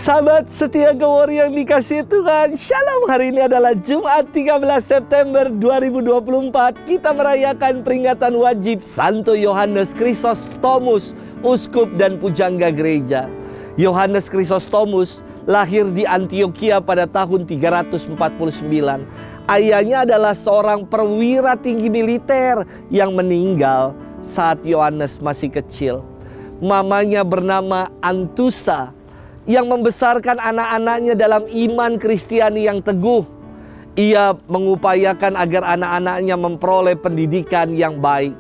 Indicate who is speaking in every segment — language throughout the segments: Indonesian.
Speaker 1: Sahabat setia Go Warrior yang dikasihi Tuhan, Shalom. Hari ini adalah Jumat 13 September 2024. Kita merayakan peringatan wajib Santo Yohanes Chrysostomus, uskup dan pujangga gereja. Yohanes Chrysostomus lahir di Antioquia pada tahun 349. Ayahnya adalah seorang perwira tinggi militer yang meninggal saat Yohanes masih kecil. Mamanya bernama Antusa yang membesarkan anak-anaknya dalam iman Kristiani yang teguh. Ia mengupayakan agar anak-anaknya memperoleh pendidikan yang baik.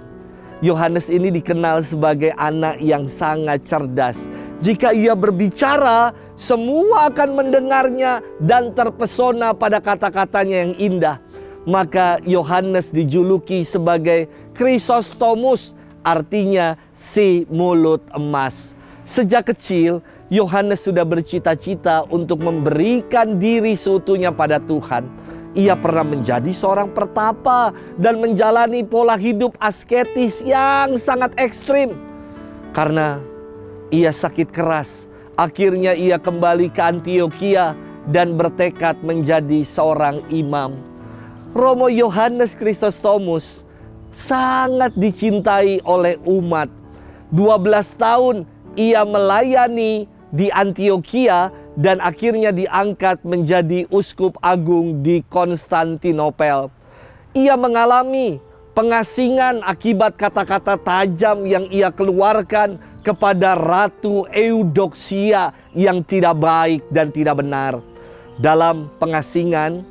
Speaker 1: Yohanes ini dikenal sebagai anak yang sangat cerdas. Jika ia berbicara, semua akan mendengarnya dan terpesona pada kata-katanya yang indah. Maka Yohanes dijuluki sebagai Chrysostomus, artinya si mulut emas. Sejak kecil, Yohanes sudah bercita-cita untuk memberikan diri seutuhnya pada Tuhan. Ia pernah menjadi seorang pertapa dan menjalani pola hidup asketis yang sangat ekstrim. Karena ia sakit keras, akhirnya ia kembali ke Antioquia dan bertekad menjadi seorang imam. Romo Yohanes Chrysostomus sangat dicintai oleh umat. 12 tahun ia melayani di Antioquia dan akhirnya diangkat menjadi uskup agung di Konstantinopel. Ia mengalami pengasingan akibat kata-kata tajam yang ia keluarkan kepada Ratu Eudoxia yang tidak baik dan tidak benar. Dalam pengasingan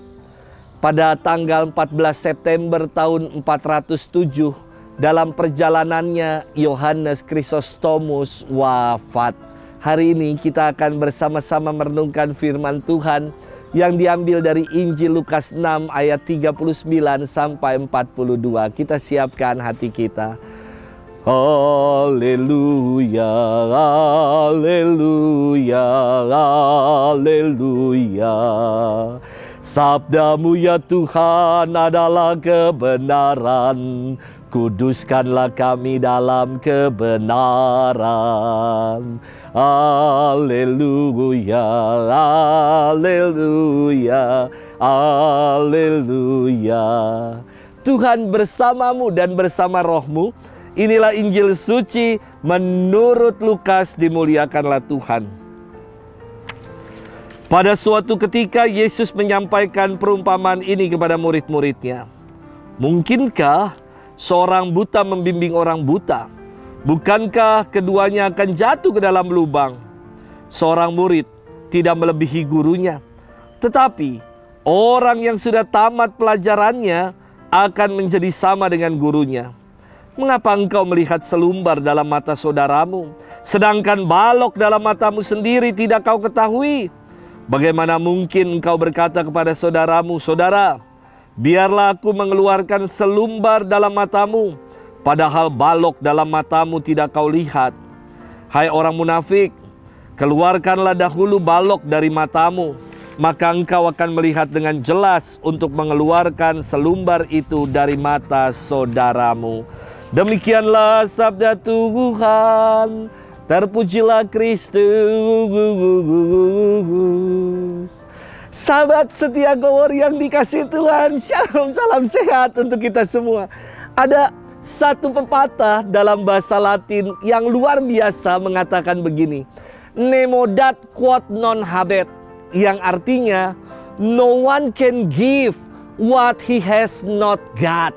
Speaker 1: pada tanggal 14 September tahun 407, dalam perjalanannya Yohanes Chrysostomus wafat. Hari ini kita akan bersama-sama merenungkan firman Tuhan yang diambil dari Injil Lukas 6 ayat 39 sampai 42. Kita siapkan hati kita. Haleluya, haleluya, haleluya. Sabdamu ya Tuhan adalah kebenaran. Kuduskanlah kami dalam kebenaran. Haleluya, haleluya, haleluya. Tuhan bersamamu dan bersama rohmu. Inilah Injil suci menurut Lukas. Dimuliakanlah Tuhan. Pada suatu ketika Yesus menyampaikan perumpamaan ini kepada murid-muridnya. Mungkinkah seorang buta membimbing orang buta? Bukankah keduanya akan jatuh ke dalam lubang? Seorang murid tidak melebihi gurunya, tetapi orang yang sudah tamat pelajarannya akan menjadi sama dengan gurunya. Mengapa engkau melihat selumbar dalam mata saudaramu, sedangkan balok dalam matamu sendiri tidak kau ketahui? Bagaimana mungkin engkau berkata kepada saudaramu, "Saudara, biarlah aku mengeluarkan selumbar dalam matamu," padahal balok dalam matamu tidak kau lihat? Hai orang munafik, keluarkanlah dahulu balok dari matamu, maka engkau akan melihat dengan jelas untuk mengeluarkan selumbar itu dari mata saudaramu. Demikianlah sabda Tuhan. Terpujilah Kristus. Sahabat setia Go Warrior yang dikasihi Tuhan, Shalom, salam sehat untuk kita semua. Ada satu pepatah dalam bahasa Latin yang luar biasa mengatakan begini. Nemo dat quod non habet, yang artinya no one can give what he has not got.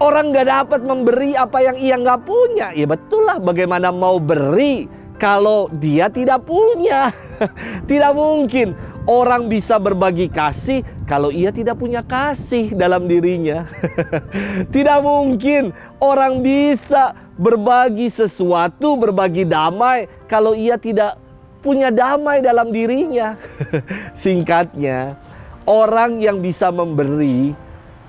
Speaker 1: Orang gak dapat memberi apa yang ia gak punya. Ya betul lah, bagaimana mau beri kalau dia tidak punya? Tidak mungkin orang bisa berbagi kasih kalau ia tidak punya kasih dalam dirinya. Tidak mungkin orang bisa berbagi sesuatu, berbagi damai kalau ia tidak punya damai dalam dirinya. Singkatnya, orang yang bisa memberi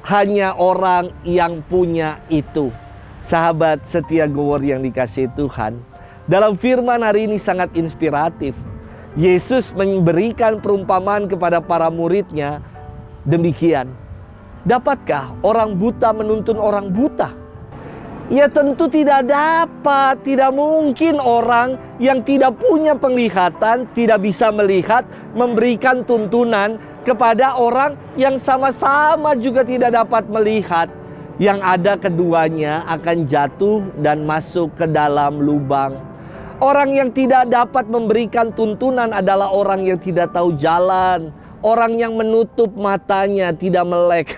Speaker 1: hanya orang yang punya itu. Sahabat setia Go Warrior yang dikasihi Tuhan, dalam firman hari ini sangat inspiratif. Yesus memberikan perumpamaan kepada para muridnya demikian. Dapatkah orang buta menuntun orang buta? Ya tentu tidak dapat, tidak mungkin orang yang tidak punya penglihatan, tidak bisa melihat, memberikan tuntunan kepada orang yang sama-sama juga tidak dapat melihat. Yang ada keduanya akan jatuh dan masuk ke dalam lubang. Orang yang tidak dapat memberikan tuntunan adalah orang yang tidak tahu jalan. Orang yang menutup matanya, tidak melek.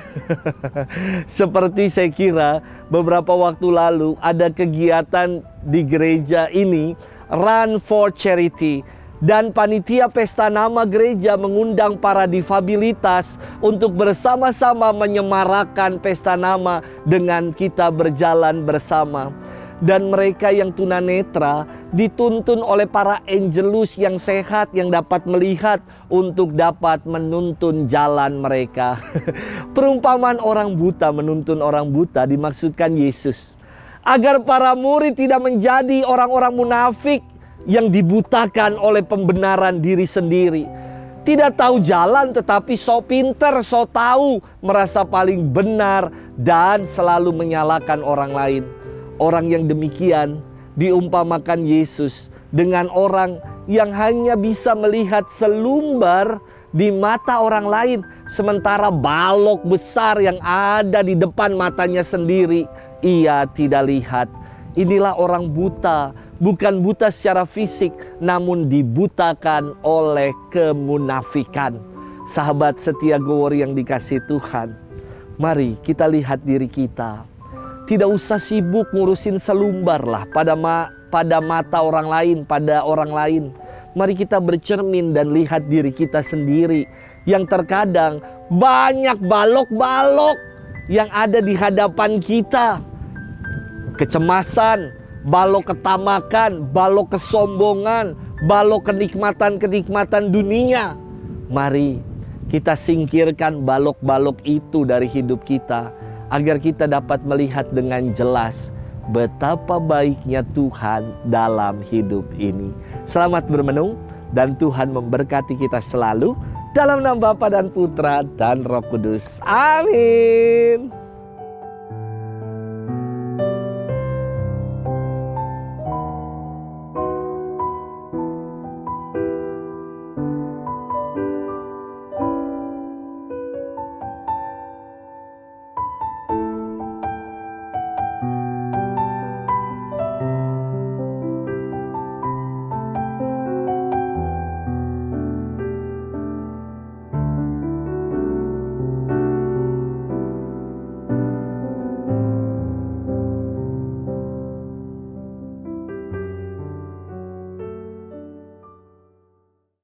Speaker 1: Seperti saya kira beberapa waktu lalu ada kegiatan di gereja ini, Run for Charity. Dan panitia pesta nama gereja mengundang para difabilitas untuk bersama-sama menyemarakan pesta nama dengan kita berjalan bersama. Dan mereka yang tunanetra dituntun oleh para angelus yang sehat, yang dapat melihat untuk dapat menuntun jalan mereka. Perumpamaan orang buta menuntun orang buta dimaksudkan Yesus. Agar para murid tidak menjadi orang-orang munafik yang dibutakan oleh pembenaran diri sendiri. Tidak tahu jalan tetapi so pinter, so tahu, merasa paling benar dan selalu menyalahkan orang lain. Orang yang demikian diumpamakan Yesus dengan orang yang hanya bisa melihat selumbar di mata orang lain, sementara balok besar yang ada di depan matanya sendiri ia tidak lihat. Inilah orang buta, bukan buta secara fisik, namun dibutakan oleh kemunafikan. Sahabat setia Gowori yang dikasihi Tuhan, mari kita lihat diri kita. Tidak usah sibuk ngurusin selumbar lah pada mata orang lain, pada orang lain. Mari kita bercermin dan lihat diri kita sendiri. Yang terkadang banyak balok-balok yang ada di hadapan kita. Kecemasan, balok ketamakan, balok kesombongan, balok kenikmatan-kenikmatan dunia. Mari kita singkirkan balok-balok itu dari hidup kita, agar kita dapat melihat dengan jelas betapa baiknya Tuhan dalam hidup ini. Selamat bermenung dan Tuhan memberkati kita selalu. Dalam nama Bapa dan Putra dan Roh Kudus. Amin.